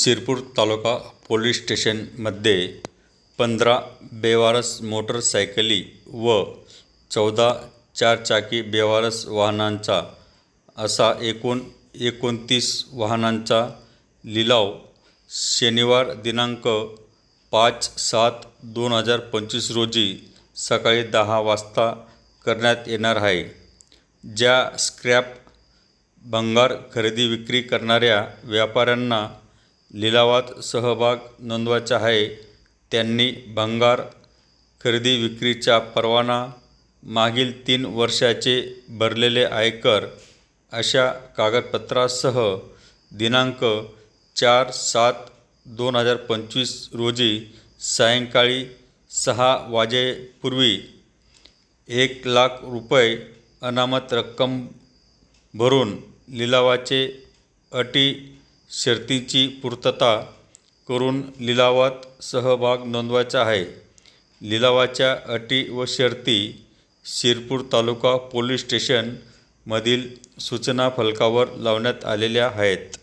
शिरपूर तालुका police स्टेशनमध्ये 15 बेवारस मोटरसायकली व 14 चारचाकी बेवारस वाहनांचा असा एकूण 29 वाहनांचा लिलाव शनिवार दिनांक 5/7/2025 रोजी सकाळी 10 वाजता करण्यात येणार आहे। ज्या स्क्रॅप भंगार खरेदी विक्री करणाऱ्या व्यापाऱ्यांना लिलावात सहभाग नोंदवायचा आहे त्यांनी भंगार खरेदी विक्रीचा परवाना, मागील 3 वर्षाचे भरलेले आयकर अशा कागदपत्रासह दिनांक 4/7/2025 रोजी सायंकाळी 6 वाजेपूर्वी 1,00,000 रुपये अनामत रक्कम भरून लिलावाचे अटी शर्तींची पूर्तता करून लिलावात सहभाग नोंदवायचा आहे। लिलावाच्या अटी व शर्ती शिरपूर तालुका पोलीस स्टेशन मधील सूचना फलकावर लावण्यात आलेल्या आहेत।